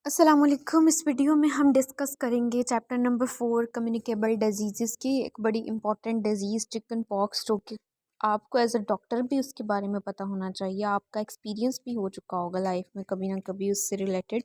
अस्सलाम वालेकुम। इस वीडियो में हम डिस्कस करेंगे चैप्टर नंबर 4 कम्युनिकेबल डिजीज़ की एक बड़ी इंपॉर्टेंट डिजीज़ चिकन पॉक्स, जो कि आपको एज अ डॉक्टर भी उसके बारे में पता होना चाहिए। आपका एक्सपीरियंस भी हो चुका होगा लाइफ में कभी ना कभी उससे रिलेटेड।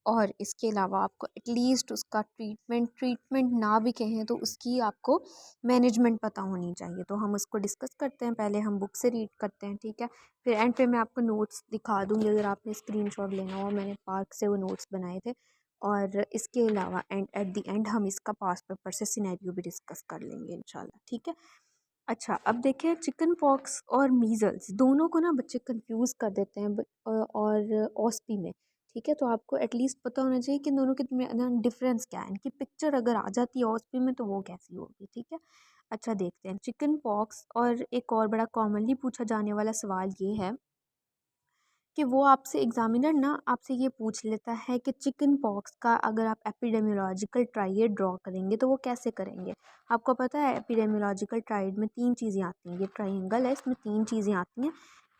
और इसके अलावा आपको एटलीस्ट उसका ट्रीटमेंट ना भी कहें तो उसकी आपको मैनेजमेंट पता होनी चाहिए। तो हम उसको डिस्कस करते हैं। पहले हम बुक से रीड करते हैं, ठीक है। फिर एंड पे मैं आपको नोट्स दिखा दूँगी अगर आपने स्क्रीनशॉट लेना हो। मैंने पार्क से वो नोट्स बनाए थे। और इसके अलावा एट द एंड हम इसका पास पेपर से सिनेरियो भी डिस्कस कर लेंगे इंशाल्लाह, ठीक है। अच्छा, अब देखें चिकन पॉक्स और मीज़ल्स दोनों को ना बच्चे कंफ्यूज कर देते हैं और ऑस्पी में, ठीक है। तो आपको एटलीस्ट पता होना चाहिए कि दोनों के दरमियान डिफरेंस क्या है। इनकी पिक्चर अगर आ जाती है ऑस्पी में तो वो कैसी होगी, ठीक है। अच्छा, देखते हैं चिकन पॉक्स। और एक और बड़ा कॉमनली पूछा जाने वाला सवाल ये है कि वो आपसे एग्जामिनर ना आपसे ये पूछ लेता है कि चिकन पॉक्स का अगर आप एपिडेमियोलॉजिकल ट्रायड ड्रॉ करेंगे तो वो कैसे करेंगे। आपको पता है एपिडेमियोलॉजिकल ट्रायड में 3 चीज़ें आती हैं। ये ट्रायंगल है, इसमें 3 चीज़ें आती हैं।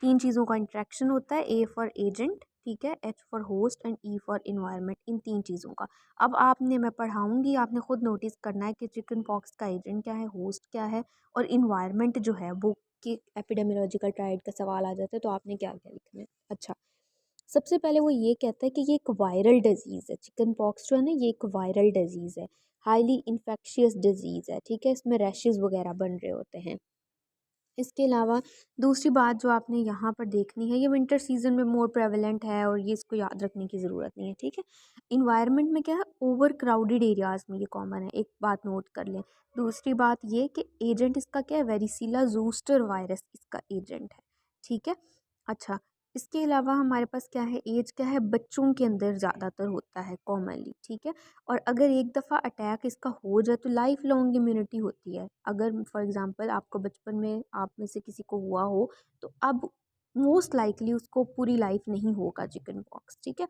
3 चीज़ों का इंट्रैक्शन होता है। ए फॉर एजेंट, ठीक है, H for host and E for environment. इन 3 चीज़ों का अब आपने, मैं पढ़ाऊँगी, आपने खुद नोटिस करना है कि चिकन पॉक्स का एजेंट क्या है, होस्ट क्या है और इन्वायरमेंट जो है वो कि एपिडेमियोलॉजिकल ट्रायड का सवाल आ जाता है तो आपने क्या क्या लिखना है। अच्छा, सबसे पहले वो ये कहता है कि ये एक वायरल डिजीज़ है। चिकन पॉक्स जो है ना, ये एक वायरल डिजीज़ है, हाईली इन्फेक्शियस डिजीज़ है, ठीक है। इसमें रैशेस वगैरह बन रहे होते हैं। इसके अलावा दूसरी बात जो आपने यहाँ पर देखनी है, ये विंटर सीजन में मोर प्रेवलेंट है और ये इसको याद रखने की ज़रूरत नहीं है, ठीक है। इन्वायरमेंट में क्या है, ओवर क्राउडेड एरियाज़ में ये कॉमन है, एक बात नोट कर लें। दूसरी बात ये कि एजेंट इसका क्या है, वेरिसिला जूस्टर वायरस इसका एजेंट है, ठीक है। अच्छा, इसके अलावा हमारे पास क्या है, एज क्या है, बच्चों के अंदर ज़्यादातर होता है कॉमनली, ठीक है। और अगर एक दफ़ा अटैक इसका हो जाए तो लाइफ लॉन्ग इम्यूनिटी होती है। अगर फॉर एग्ज़ाम्पल आपको बचपन में आप में से किसी को हुआ हो तो अब मोस्ट लाइकली उसको पूरी लाइफ नहीं होगा चिकन पॉक्स, ठीक है।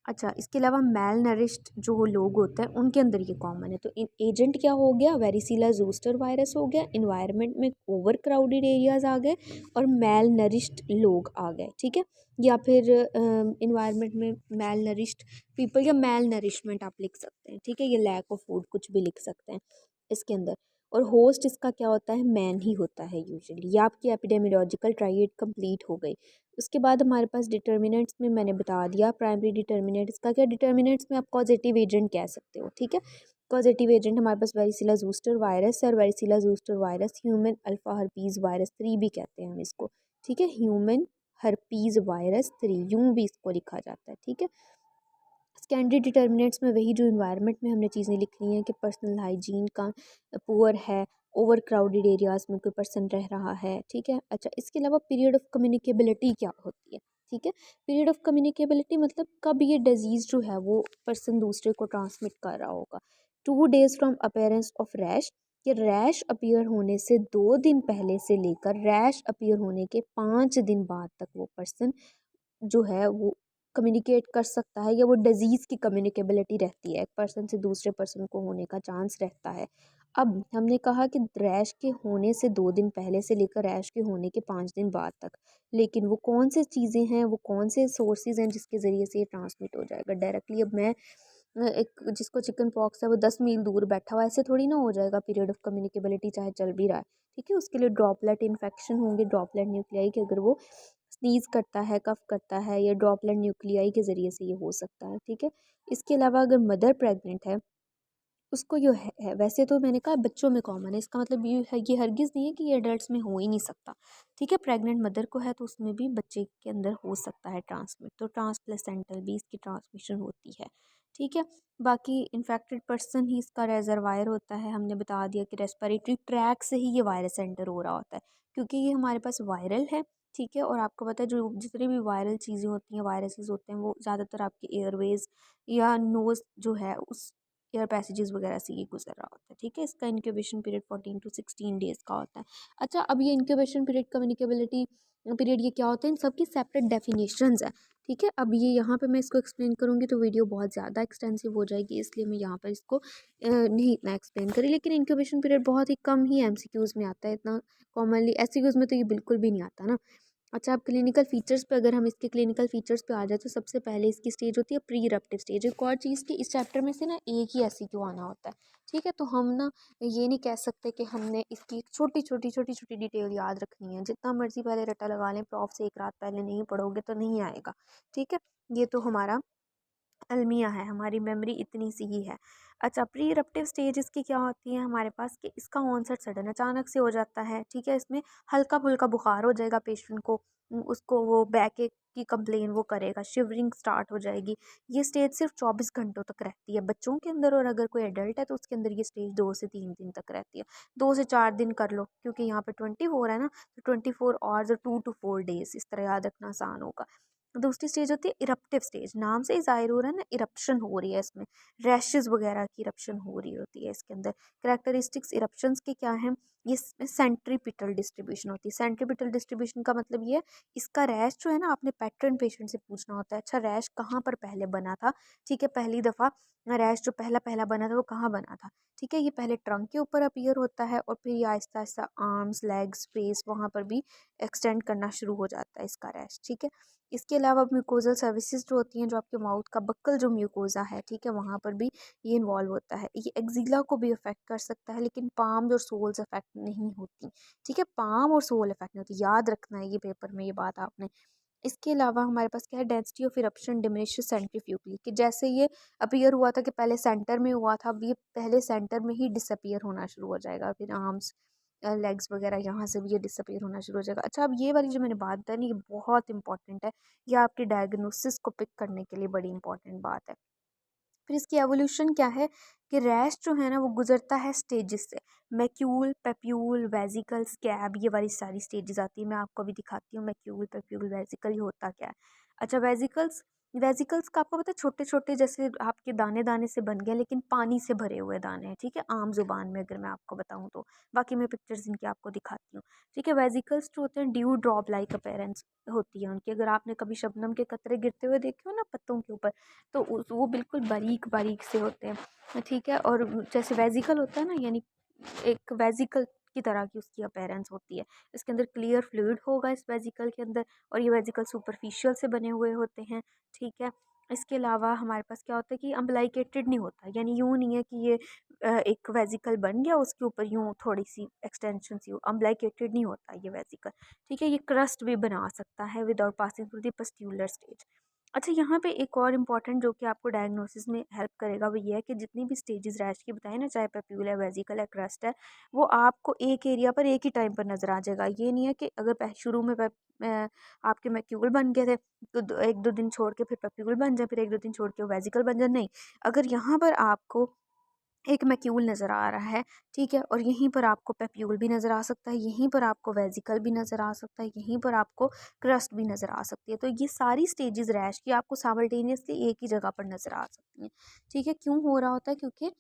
अच्छा, इसके अलावा मेल नरिश्ड जो लोग होते हैं उनके अंदर ये कॉमन है। तो इन एजेंट क्या हो गया, वेरिसिला जोस्टर वायरस हो गया, इन्वायरमेंट में ओवर क्राउडेड एरियाज आ गए और मेल नरिश्ड लोग आ गए, ठीक है। या फिर इन्वायरमेंट में मेल नरिश्ड पीपल या मेल नरिशमेंट आप लिख सकते हैं, ठीक है। ये लैक ऑफ फूड कुछ भी लिख सकते हैं इसके अंदर। और होस्ट इसका क्या होता है, मैन ही होता है यूजुअली। ये आपकी एपिडेमियोलॉजिकल ट्रायड कंप्लीट हो गई। उसके बाद हमारे पास डिटर्मिनेंट्स में मैंने बता दिया प्राइमरी डिटर्मिनेंट्स का क्या, डिटर्मिनेंट्स में आप कॉजेटिव एजेंट कह सकते हो, ठीक है। कॉजेटिव एजेंट हमारे पास वेरिसिला जूस्टर वायरस है और वेरिसिला zoster virus human alpha herpes virus 3 भी कहते हैं हम इसको, ठीक है। ह्यूमन हर्पीज वायरस 3 यूं भी इसको लिखा जाता है, ठीक है। सेकेंडरी डिटर्मिनेंट्स में वही जो इन्वायरमेंट में हमने चीज़ें लिख ली हैं कि पर्सनल हाइजीन का पुअर है, ओवर क्राउडेड एरियाज़ में कोई पर्सन रह रहा है, ठीक है। अच्छा, इसके अलावा पीरियड ऑफ कम्युनिकेबिलिटी क्या होती है, ठीक है। पीरियड ऑफ कम्युनिकेबिलिटी मतलब कब ये डिजीज़ जो है वो पर्सन दूसरे को ट्रांसमिट कर रहा होगा। 2 days from appearance of rash, कि रैश अपीयर होने से 2 दिन पहले से लेकर रैश अपीयर होने के 5 दिन बाद तक वो पर्सन जो है वो कम्युनिकेट कर सकता है या वो डिज़ीज़ की कम्युनिकेबिलिटी रहती है, एक पर्सन से दूसरे पर्सन को होने का चांस रहता है। अब हमने कहा कि रैश के होने से 2 दिन पहले से लेकर रैश के होने के 5 दिन बाद तक, लेकिन वो कौन से चीज़ें हैं, वो कौन से सोर्सेज हैं जिसके ज़रिए से ये ट्रांसमिट हो जाएगा डायरेक्टली। अब मैं एक जिसको चिकन पॉक्स है वो 10 मील दूर बैठा हुआ, ऐसे थोड़ी ना हो जाएगा पीरियड ऑफ कम्युनिकेबिलिटी चाहे चल भी रहा है, ठीक है। उसके लिए ड्रॉपलेट इन्फेक्शन होंगे, ड्रॉपलेट न्यूक्लियाई के अगर वो स्नीज़ करता है, कफ करता है, या ड्रॉपलेट न्यूक्लियाई के ज़रिए से ये हो सकता है, ठीक है। इसके अलावा अगर मदर प्रेग्नेंट है उसको जो है वैसे तो मैंने कहा बच्चों में कॉमन है, इसका मतलब ये है, ये हरगिज़ नहीं है कि ये एडल्ट्स में हो ही नहीं सकता, ठीक है। प्रेग्नेंट मदर को है तो उसमें भी बच्चे के अंदर हो सकता है ट्रांसमिट, तो ट्रांसप्लेसेंटल भी इसकी ट्रांसमिशन होती है, ठीक है। बाकी इन्फेक्टेड पर्सन ही इसका रेजरवायर होता है। हमने बता दिया कि रेस्पिरेटरी ट्रैक से ही ये वायरस एंटर हो रहा होता है क्योंकि ये हमारे पास वायरल है, ठीक है। और आपको पता है जो जितनी भी वायरल चीज़ें होती हैं, वायरसेस होते हैं, वो ज़्यादातर आपके एयरवेज या नोज़ जो है उस एयर पैसेजेस वगैरह से ये गुजर रहा होता है, ठीक है। इसका इंक्यूबेशन पीरियड 14 to 16 days का होता है। अच्छा, अब ये इंक्यूबेशन पीरियड, कम्युनिकेबिलिटी पीरियड, ये क्या होते हैं, इन सबकी सेपरेट डेफिनेशंस है, ठीक है। अब ये यहाँ पे मैं इसको एक्सप्लेन करूँगी तो वीडियो बहुत ज़्यादा एक्सटेंसिव हो जाएगी, इसलिए मैं यहाँ पर इसको नहीं इतना एक्सप्लेन करी। लेकिन इंक्यूबेशन पीरियड बहुत ही कम ही एमसीक्यूज़ में आता है, इतना कॉमनली एससीक्यूज़ में तो ये बिल्कुल भी नहीं आता ना। अच्छा, अब क्लिनिकल फीचर्स पे अगर हम इसके क्लिनिकल फीचर्स पे आ जाए तो सबसे पहले इसकी स्टेज होती है प्री इरप्टिव स्टेज। एक और चीज़ कि इस चैप्टर में से ना एक ही SEQ आना होता है, ठीक है। तो हम ना ये नहीं कह सकते कि हमने इसकी छोटी छोटी डिटेल याद रखनी है। जितना मर्जी पहले रट्टा लगा लें, प्रॉफ से एक रात पहले नहीं पढ़ोगे तो नहीं आएगा, ठीक है। ये तो हमारा अलमिया है, हमारी मेमोरी इतनी सी ही है। अच्छा, प्री इरप्टिव स्टेज इसकी क्या होती है हमारे पास कि इसका ऑनसेट सडन अचानक से हो जाता है, ठीक है। इसमें हल्का फुल्का बुखार हो जाएगा पेशेंट को, उसको वो बैक एक की कंप्लेन वो करेगा, शिवरिंग स्टार्ट हो जाएगी। ये स्टेज सिर्फ 24 घंटों तक रहती है बच्चों के अंदर, और अगर कोई एडल्ट है तो उसके अंदर ये स्टेज 2 से 3 दिन तक रहती है। 2 से 4 दिन कर लो, क्योंकि यहाँ पे 24 है ना, तो 24 आवर्स और 2 to 4 डेज, इस तरह याद रखना आसान होगा। दूसरी स्टेज होती है इरप्टिव स्टेज। नाम से ही जाहिर हो रहा है ना, इरप्शन हो रही है इसमें, रैशेस वगैरह की इरप्शन हो रही होती है इसके अंदर। करेक्टरिस्टिक्स इरप्शंस के क्या हैं, ये इसमें सेंट्रीपिटल डिस्ट्रीब्यूशन होती है। सेंट्रीपिटल डिस्ट्रीब्यूशन का मतलब ये है, इसका रैश जो है ना, आपने पैटर्न पेशेंट से पूछना होता है, अच्छा रैश कहाँ पर पहले बना था, ठीक है। पहली दफ़ा रैश जो पहला पहला बना था वो कहाँ बना था, ठीक है। ये पहले ट्रंक के ऊपर अपीयर होता है और फिर ये Aahista Aahista arms, legs, face, वहाँ पर भी एक्सटेंड करना शुरू हो जाता है इसका रैश, ठीक है। इसके अलावा म्यूकोजल सर्विसेज जो होती हैं, जो आपके माउथ का बक्कल जो म्यूकोजा है, ठीक है, वहाँ पर भी ये इन्वॉल्व होता है। ये एक्जिला को भी अफेक्ट कर सकता है, लेकिन पाम और सोल्स अफेक्ट नहीं होती, ठीक है। पाम और सोल अफेक्ट नहीं होती, याद रखना है ये पेपर में ये बात आपने। इसके अलावा हमारे पास क्या है, डेंसिटी ऑफ इरप्शन डिमिनिशेस सेंट्रीफ्यूगली, कि जैसे ये अपीयर हुआ था कि पहले सेंटर में हुआ था, अब ये पहले सेंटर में ही डिसअपीयर होना शुरू हो जाएगा, फिर आर्म्स, लेग्स वगैरह यहाँ से भी ये डिसअपीयर होना शुरू हो जाएगा। अच्छा, अब ये वाली जो मैंने बात बताई ना, ये बहुत इंपॉर्टेंट है, ये आपकी डायग्नोसिस को पिक करने के लिए बड़ी इंपॉर्टेंट बात है। फिर इसकी एवोल्यूशन क्या है कि रैश जो है ना वो गुजरता है स्टेजेस से, मैक्यूल, पेप्यूल, वेजिकल, स्कैब, ये वाली सारी स्टेजेस आती है। मैं आपको अभी दिखाती हूँ मैक्यूल, पेप्यूल, वेजिकल ये होता क्या है। अच्छा, वेजिकल्स, वेजिकल्स का आपको पता है, छोटे छोटे जैसे आपके दाने दाने से बन गए, लेकिन पानी से भरे हुए दाने हैं, ठीक है, आम जुबान में अगर मैं आपको बताऊँ तो। बाकी मैं पिक्चर्स इनकी आपको दिखाती हूँ, ठीक है। वेजिकल्स जो होते हैं ड्यू ड्रॉप लाइक अपेरेंस होती है उनकी। अगर आपने कभी शबनम के कतरे गिरते हुए देखे हो ना पत्तों के ऊपर, तो वो बिल्कुल बारीक बारीक से होते हैं, ठीक है। और जैसे वेजिकल होता है ना, यानी एक वेजिकल की तरह की उसकी अपीयरेंस होती है। इसके अंदर क्लियर फ्लूइड होगा इस वेजिकल के अंदर, और ये वेजिकल सुपरफिशियल से बने हुए होते हैं, ठीक है। इसके अलावा हमारे पास क्या होता है कि अम्बलाइकेटेड नहीं होता, यानी यूँ नहीं है कि ये एक वेजिकल बन गया उसके ऊपर यूँ थोड़ी सी एक्सटेंशन सी, अम्बलाइकेटेड नहीं होता ये वेजिकल, ठीक है। ये क्रस्ट भी बना सकता है without passing through the pustular stage. अच्छा, यहाँ पे एक और इम्पॉर्टेंट जो कि आपको डायग्नोसिस में हेल्प करेगा वो ये है कि जितनी भी स्टेजेस रैश की बताए ना, चाहे पेप्यूल है, वेजिकल है, क्रस्ट है, वो आपको एक एरिया पर एक ही टाइम पर नज़र आ जाएगा। ये नहीं है कि अगर शुरू में आपके मैक्यूल बन गए थे तो एक दो दिन छोड़ के फिर पेप्यूल बन जाए, फिर एक दो दिन छोड़ के वेजिकल बन जाए, नहीं। अगर यहाँ पर आपको एक मैक्यूल नज़र आ रहा है, ठीक है, और यहीं पर आपको पेप्यूल भी नज़र आ सकता है, यहीं पर आपको वेजिकल भी नज़र आ सकता है, यहीं पर आपको क्रस्ट भी नज़र आ सकती है, तो ये सारी स्टेजेस रैश की आपको साइमल्टेनियसली एक ही जगह पर नज़र आ सकती हैं, ठीक है। क्यों हो रहा होता है, क्योंकि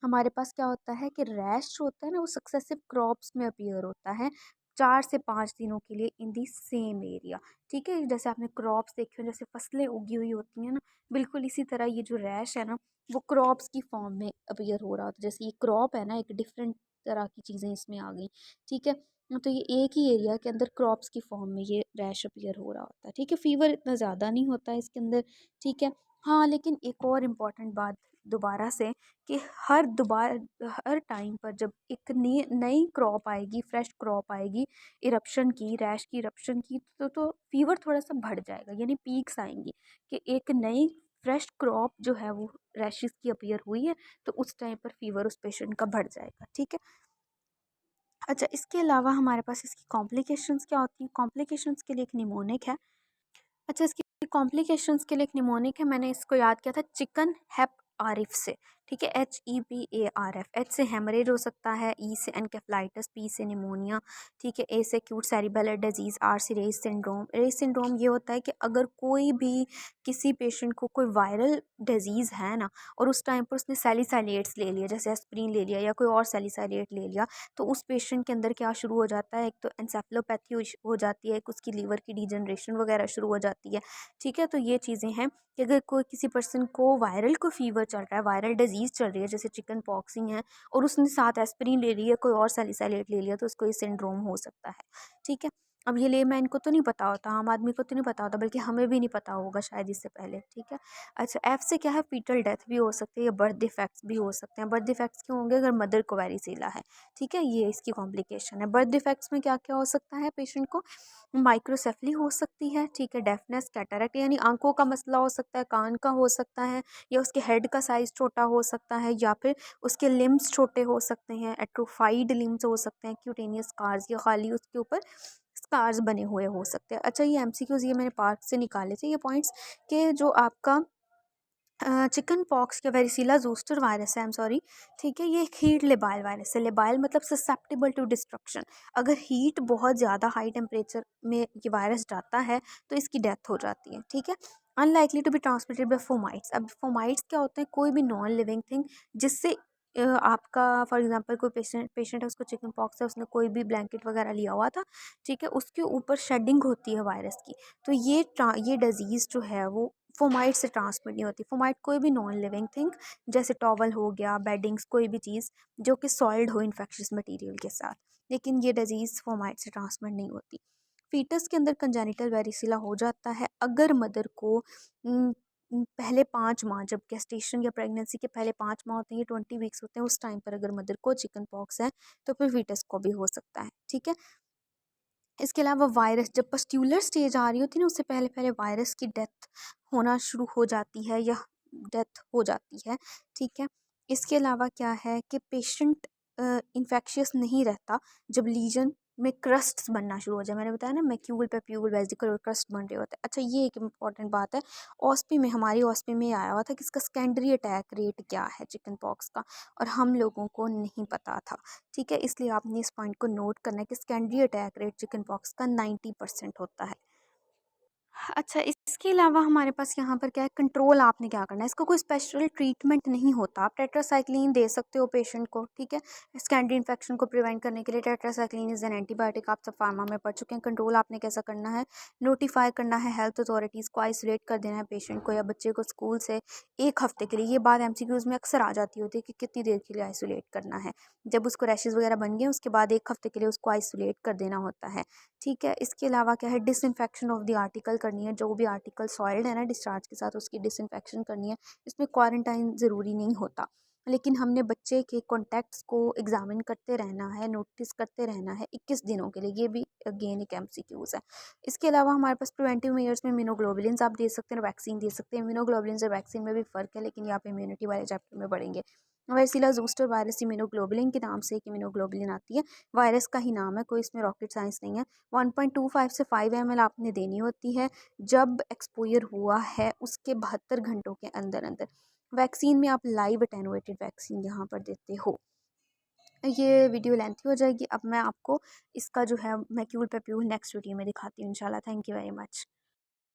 हमारे पास क्या होता है कि रैश जो होता है ना वो सक्सेसिव क्रॉप्स में अपीयर होता है 4 से 5 दिनों के लिए इन दी सेम एरिया, ठीक है। जैसे आपने क्रॉप्स देखे हो, जैसे फसलें उगी हुई होती हैं ना, बिल्कुल इसी तरह ये जो रैश है ना वो क्रॉप्स की फॉर्म में अपीयर हो रहा होता है। जैसे ये क्रॉप है ना, एक डिफरेंट तरह की चीज़ें इसमें आ गई, ठीक है। तो ये एक ही एरिया के अंदर क्रॉप्स की फॉर्म में ये रैश अपीयर हो रहा होता है, ठीक है। फीवर इतना ज़्यादा नहीं होता है इसके अंदर, ठीक है। हाँ, लेकिन एक और इम्पॉर्टेंट बात दोबारा से, कि हर टाइम पर जब एक नई नई क्रॉप आएगी, फ्रेश क्रॉप आएगी इरप्शन की, रैश की इरप्शन की, तो फीवर थोड़ा सा बढ़ जाएगा, यानी पीक्स आएंगी कि एक नई फ्रेश क्रॉप जो है वो रैशेस की अपीयर हुई है, तो उस टाइम पर फीवर उस पेशेंट का बढ़ जाएगा, ठीक है। अच्छा, इसके अलावा हमारे पास इसकी कॉम्प्लिकेशंस क्या होती हैं। कॉम्प्लिकेशंस के लिए एक निमोनिक है। अच्छा, इसकी कॉम्प्लिकेशंस के लिए एक निमोनिक है, मैंने इसको याद किया था चिकन हेप आरिफ से, ठीक है, HEPARF। एच से हेमरेज हो सकता है, ई से एनकेफ्लाइटिस, पी से निमोनिया, ठीक है, ए से एक्यूट सेरिबेलर डिजीज़, आर से रेस सिंड्रोम। रेस सिंड्रोम ये होता है कि अगर कोई भी किसी पेशेंट को कोई वायरल डिजीज़ है ना, और उस टाइम पर उसने सैलिसाइलेट्स ले लिया, जैसे एस्प्रिन ले लिया या कोई और सैलिसाइलेट ले लिया, तो उस पेशेंट के अंदर क्या शुरू हो जाता है, एक तो एनसेफलोपैथी हो जाती है, एक उसकी लीवर की डिजनरेशन वगैरह शुरू हो जाती है, ठीक है। तो ये चीज़ें हैं कि अगर कोई किसी पर्सन को वायरल को फीवर चल रहा है, वायरल डिजीज़ चल रही है, जैसे चिकन पॉक्सिंग है, और उसने साथ एस्पिरिन ले लिया, कोई और सैलिसाइलेट ले लिया, तो उसको ये सिंड्रोम हो सकता है, ठीक है। अब ये लेमैन को तो नहीं पता होता, आम आदमी को तो नहीं पता होता, बल्कि हमें भी नहीं पता होगा शायद इससे पहले, ठीक है। अच्छा, एफ से क्या है, फीटल डेथ भी हो सकती है या बर्थ डिफेक्ट्स भी हो सकते हैं। बर्थ डिफेक्ट्स क्यों होंगे, अगर मदर को वैरिसीला है, ठीक है, ये इसकी कॉम्प्लिकेशन है। बर्थ डिफेक्ट्स में क्या क्या हो सकता है पेशेंट को, माइक्रोसेफली हो सकती है, ठीक है, डेफनेस, कैटरेक्ट यानी आंखों का मसला हो सकता है, कान का हो सकता है, या उसके हेड का साइज छोटा हो सकता है, या फिर उसके लिम्स छोटे हो सकते हैं, एट्रोफाइड लिम्स हो सकते हैं, क्यूटेनियस स्कार्स या खाली उसके ऊपर स्कार्स बने हुए हो सकते हैं। अच्छा, ये एमसीक्यूज ये मैंने पार्ट से निकाले थे ये पॉइंट्स, के जो आपका चिकन पॉक्स या वेरिसिला जोस्टर वायरस है, आई एम सॉरी, ठीक है, ये एक हीट लेबाइल वायरस है। लेबाइल मतलब ससेप्टेबल टू डिस्ट्रक्शन। अगर हीट बहुत ज़्यादा हाई टेम्परेचर में ये वायरस जाता है तो इसकी डेथ हो जाती है, ठीक है। Unlikely to be transmitted by fomites. अब फोमाइट्स क्या होते हैं, कोई भी नॉन लिविंग थिंग जिससे आपका फॉर एग्जांपल कोई पेशेंट है, उसको चिकन पॉक्स है, उसने कोई भी ब्लैंकेट वगैरह लिया हुआ था, ठीक है, उसके ऊपर शेडिंग होती है वायरस की, तो ये डिजीज़ जो है वो फोमाइट से ट्रांसमिट नहीं होती। फोमाइट कोई भी नॉन लिविंग थिंग, जैसे टॉवल हो गया, बेडिंग्स, कोई भी चीज़ जो कि सॉइल्ड हो इन्फेक्शियस मटेरियल के साथ, लेकिन ये डिजीज़ फोमाइट से ट्रांसमिट नहीं होती। फीटस के अंदर कंजेनिटल वेरिसिला हो जाता है अगर मदर को पहले 5 माह, जब गेस्टेशन या प्रेगनेंसी के पहले 5 माह होते हैं, ये 20 वीक्स होते हैं, उस टाइम पर अगर मदर को चिकन पॉक्स है तो फिर फीटस को भी हो सकता है, ठीक है। इसके अलावा वायरस जब पस्ट्यूलर स्टेज आ रही होती है ना, उससे पहले पहले वायरस की डेथ होना शुरू हो जाती है या डेथ हो जाती है, ठीक है। इसके अलावा क्या है कि पेशेंट इन्फेक्शियस नहीं रहता जब लीजन में क्रस्ट्स बनना शुरू हो जाए। मैंने बताया ना, मैक्यूल पेप्यूल वेसिकल और क्रस्ट बन रहे होते हैं। अच्छा, ये एक इम्पॉर्टेंट बात है, ऑस्पी में, हमारी ऑस्पी में आया हुआ था कि इसका सेकेंडरी अटैक रेट क्या है चिकन पॉक्स का, और हम लोगों को नहीं पता था, ठीक है। इसलिए आपने इस पॉइंट को नोट करना है कि secondary attack rate chicken pox का 90% होता है। अच्छा, इसके अलावा हमारे पास यहाँ पर क्या है, कंट्रोल आपने क्या करना है, इसका कोई स्पेशल ट्रीटमेंट नहीं होता। आप टेट्रासाइक्लिन दे सकते हो पेशेंट को, ठीक है, सेकेंडरी इन्फेक्शन को प्रिवेंट करने के लिए। टेट्रासाइक्लिन इज एन एंटीबायोटिक, आप सब फार्मा में पढ़ चुके हैं। कंट्रोल आपने कैसा करना है, नोटिफाई करना है हेल्थ अथॉरिटीज़ को, आइसोलेट कर देना है पेशेंट को या बच्चे को स्कूल से 1 हफ्ते के लिए। ये बात एमसीक्यूज़ में अक्सर आ जाती होती है कि कितनी देर के लिए आइसोलेट करना है। जब उसको रैशेज़ वगैरह बन गए उसके बाद 1 हफ्ते के लिए उसको आइसोलेट कर देना होता है, ठीक है। इसके अलावा क्या है, डिसइंफेक्शन ऑफ द आर्टिकल करनी है, जो भी आर्टिकल सॉइल्ड है ना डिस्चार्ज के साथ, उसकी डिसइंफेक्शन करनी है। इसमें क्वारंटाइन ज़रूरी नहीं होता, लेकिन हमने बच्चे के कॉन्टैक्ट्स को एग्जामिन करते रहना है, नोटिस करते रहना है 21 दिनों के लिए। ये भी अगेन एक एमसीक्यूज़ है। इसके अलावा हमारे पास प्रिवेंटिव मेयर्स में इम्यूनोग्लोबुलिन्स आप दे सकते हैं, वैक्सीन दे सकते हैं। इम्यूनोग्लोबुलिन्स और वैक्सीन में भी फ़र्क है, लेकिन यहाँ पे इम्यूनिटी वाले चैप्टर में पढ़ेंगे। वैसिला जूस्टर वायरस इम्यूनोग्लोबुलिन के नाम से एक इम्यूनोग्लोबुलिन आती है, वायरस का ही नाम है, कोई इसमें रॉकेट साइंस नहीं है। 1.25 से 5 ml आपने देनी होती है जब एक्सपोजर हुआ है उसके 72 घंटों के अंदर अंदर। वैक्सीन में आप लाइव अटेनुएटेड वैक्सीन यहाँ पर देते हो। ये वीडियो लेंथी हो जाएगी, अब मैं आपको इसका जो है मैक्यूल पेप्यूल नेक्स्ट वीडियो में दिखाती हूँ इंशाल्लाह। Thank you very much.